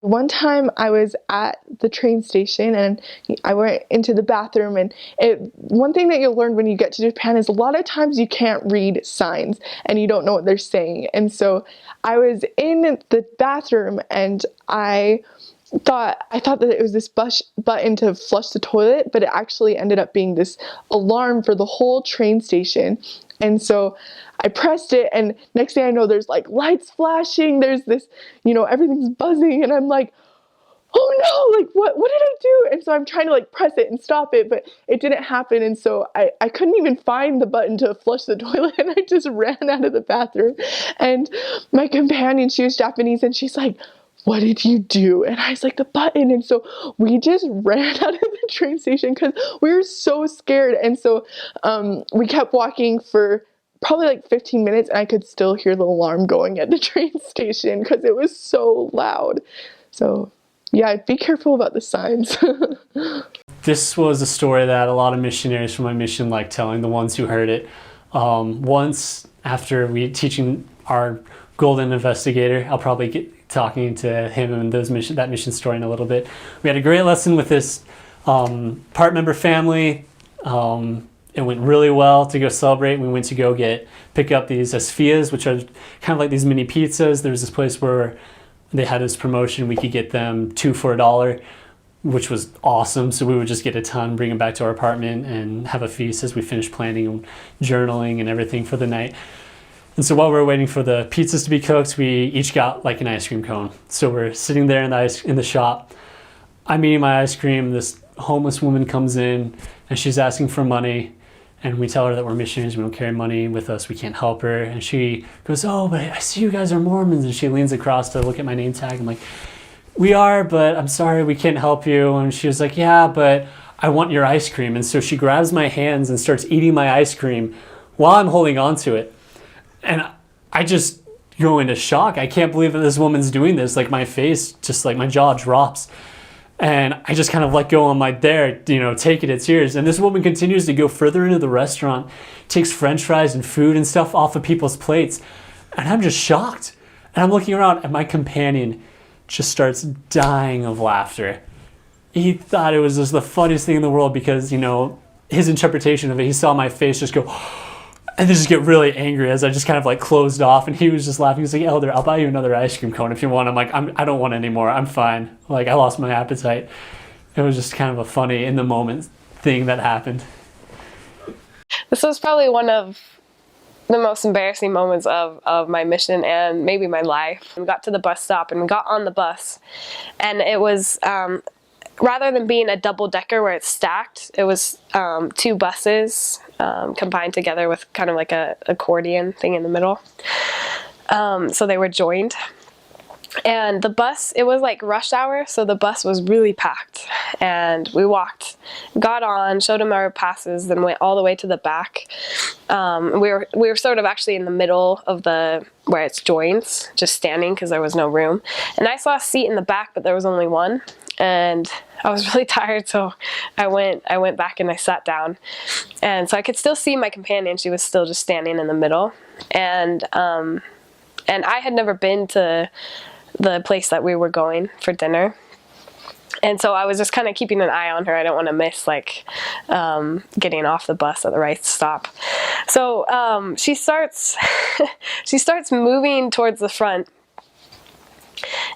One time I was at the train station and I went into the bathroom, and one thing that you'll learn when you get to Japan is a lot of times you can't read signs and you don't know what they're saying. And so I was in the bathroom and I thought that it was this button to flush the toilet, but it actually ended up being this alarm for the whole train station. And so I pressed it, and next thing I know, there's like lights flashing, there's this, everything's buzzing, and I'm like, oh no, like what did I do? And so I'm trying to like press it and stop it, but it didn't happen. And so I couldn't even find the button to flush the toilet, and I just ran out of the bathroom. And my companion, she was Japanese, and she's like, what did you do? And I was like, the button. And so we just ran out of the train station because we were so scared. And so we kept walking for probably like 15 minutes, and I could still hear the alarm going at the train station because it was so loud. So yeah, be careful about the signs. This was a story that a lot of missionaries from my mission like telling, the ones who heard it. Once after teaching our golden investigator, I'll probably get talking to him and that mission story in a little bit. We had a great lesson with this part member family. It went really well to go celebrate. We went to go pick up these esfias, which are kind of like these mini pizzas. There's this place where they had this promotion. We could get them 2 for $1, which was awesome. So we would just get a ton, bring them back to our apartment, and have a feast as we finished planning and journaling and everything for the night. And so while we were waiting for the pizzas to be cooked, we each got like an ice cream cone. So we're sitting there in the shop. I'm eating my ice cream. This homeless woman comes in and she's asking for money. And we tell her that we're missionaries, we don't carry money with us, we can't help her. And she goes, oh, but I see you guys are Mormons. And she leans across to look at my name tag. I'm like, we are, but I'm sorry, we can't help you. And she was like, yeah, but I want your ice cream. And so she grabs my hands and starts eating my ice cream while I'm holding on to it. And I just go into shock. I can't believe that this woman's doing this. Like my face, just like my jaw drops. And I just kind of let go. I'm like, there, take it, it's yours. And this woman continues to go further into the restaurant, takes French fries and food and stuff off of people's plates. And I'm just shocked. And I'm looking around, and my companion just starts dying of laughter. He thought it was just the funniest thing in the world because, his interpretation of it, he saw my face just go, and then just get really angry as I just kind of like closed off, and he was just laughing. He's like, Elder, I'll buy you another ice cream cone if you want. I'm like, I don't want any more. I'm fine. Like, I lost my appetite. It was just kind of a funny in the moment thing that happened. This was probably one of the most embarrassing moments of my mission and maybe my life. We got to the bus stop and we got on the bus, and it was rather than being a double-decker where it's stacked, it was 2 buses combined together with kind of like a accordion thing in the middle. So they were joined. And the bus, it was like rush hour, so the bus was really packed. And we got on, showed them our passes, then went all the way to the back. We were sort of actually in the middle of where it's joins, just standing because there was no room. And I saw a seat in the back, but there was only one. And I was really tired, so I went back and I sat down. And so I could still see my companion. She was still just standing in the middle. And I had never been to the place that we were going for dinner. And so I was just kind of keeping an eye on her. I don't want to miss getting off the bus at the right stop. So she starts moving towards the front,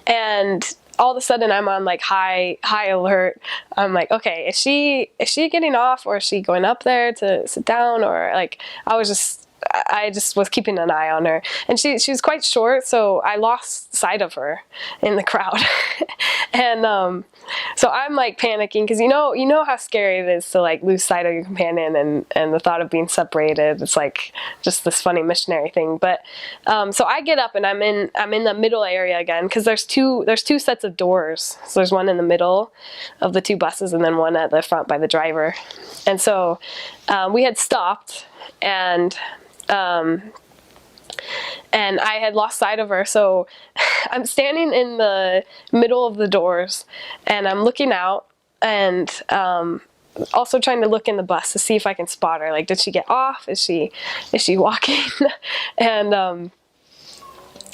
and all of a sudden I'm on like high alert. I'm like, okay, is she getting off, or is she going up there to sit down, or like I just was keeping an eye on her. And she was quite short, so I lost sight of her in the crowd. And so I'm like panicking because you know how scary it is to like lose sight of your companion and the thought of being separated. It's like just this funny missionary thing. But so I get up and I'm in the middle area again because there's two sets of doors. So there's one in the middle of the 2 buses and then one at the front by the driver. And so we had stopped, and I had lost sight of her, so I'm standing in the middle of the doors, and I'm looking out, and also trying to look in the bus to see if I can spot her. Like, did she get off? Is she walking? And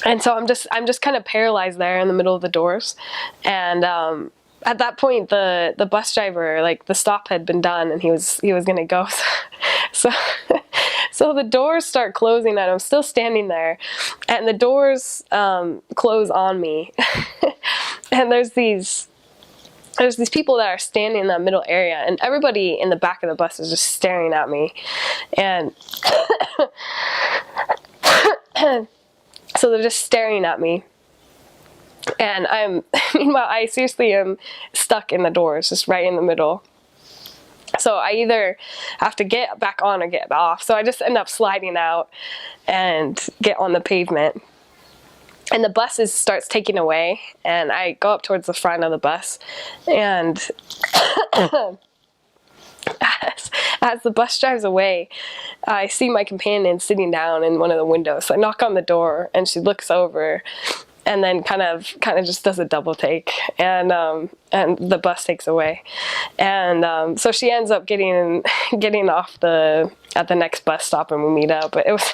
And so I'm just kind of paralyzed there in the middle of the doors. And at that point, the bus driver, like, the stop had been done, and he was gonna go. So so the doors start closing, and I'm still standing there, and the doors close on me. And there's these people that are standing in that middle area, and everybody in the back of the bus is just staring at me. And so they're just staring at me. And meanwhile, I seriously am stuck in the doors, just right in the middle. So I either have to get back on or get off. So I just end up sliding out and get on the pavement. And the bus starts taking away, and I go up towards the front of the bus, and as the bus drives away, I see my companion sitting down in one of the windows. So I knock on the door, and she looks over, and then kind of just does a double take, and the bus takes away. And so she ends up getting off at the next bus stop, and we meet up. But it was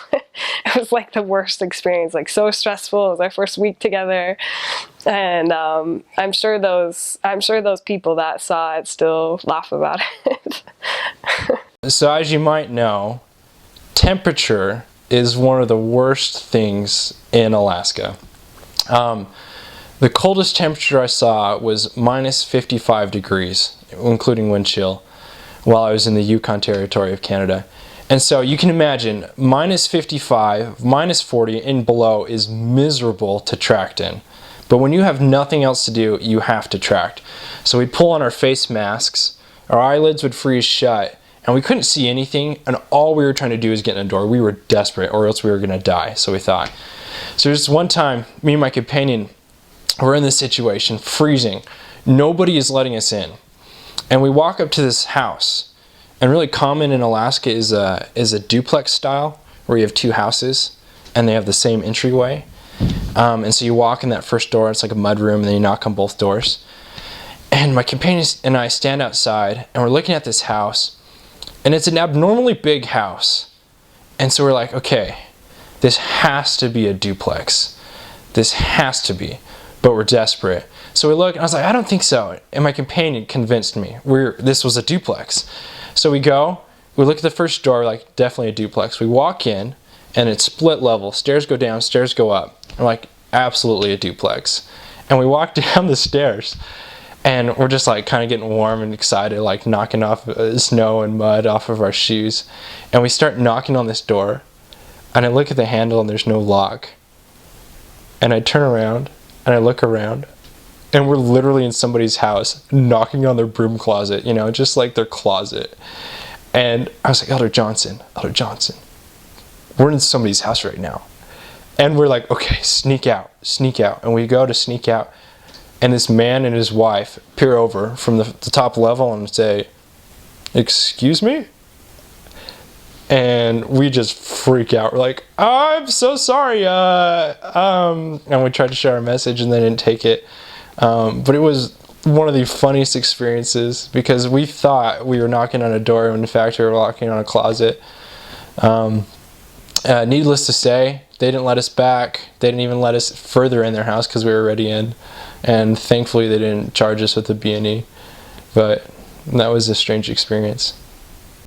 it was like the worst experience, like, so stressful. It was our first week together, and I'm sure those people that saw it still laugh about it. So as you might know, temperature is one of the worst things in Alaska. The coldest temperature I saw was minus 55 degrees, including wind chill, while I was in the Yukon Territory of Canada. And so you can imagine, minus 55, minus 40 and below is miserable to tract in. But when you have nothing else to do, you have to tract. So we'd pull on our face masks, our eyelids would freeze shut, and we couldn't see anything, and all we were trying to do was get in a door. We were desperate, or else we were going to die, so we thought. So there's one time, me and my companion were in this situation, freezing. Nobody is letting us in. And we walk up to this house. And really common in Alaska is a duplex style, where you have two houses, and they have the same entryway. And so you walk in that first door, it's like a mud room, and then you knock on both doors. And my companion and I stand outside, and we're looking at this house, and it's an abnormally big house. And so we're like, okay, this has to be a duplex. This has to be. But we're desperate. So we look, and I was like, I don't think so. And my companion convinced me this was a duplex. So we go, we look at the first door, we're like, definitely a duplex. We walk in, and it's split level. Stairs go down, stairs go up. We're like, absolutely a duplex. And we walk down the stairs, and we're just like kind of getting warm and excited, like knocking off snow and mud off of our shoes. And we start knocking on this door, and I look at the handle, and there's no lock. And I turn around, and I look around, and we're literally in somebody's house knocking on their broom closet, just like their closet. And I was like, Elder Johnson, we're in somebody's house right now. And we're like, okay, sneak out. And we go to sneak out, and this man and his wife peer over from the top level and say, excuse me? And we just freak out. We're like, oh, I'm so sorry. And we tried to share our message, and they didn't take it. But it was one of the funniest experiences, because we thought we were knocking on a door, when in fact we were knocking on a closet. Needless to say, they didn't let us back. They didn't even let us further in their house because we were already in. And thankfully they didn't charge us with a B&E. But that was a strange experience.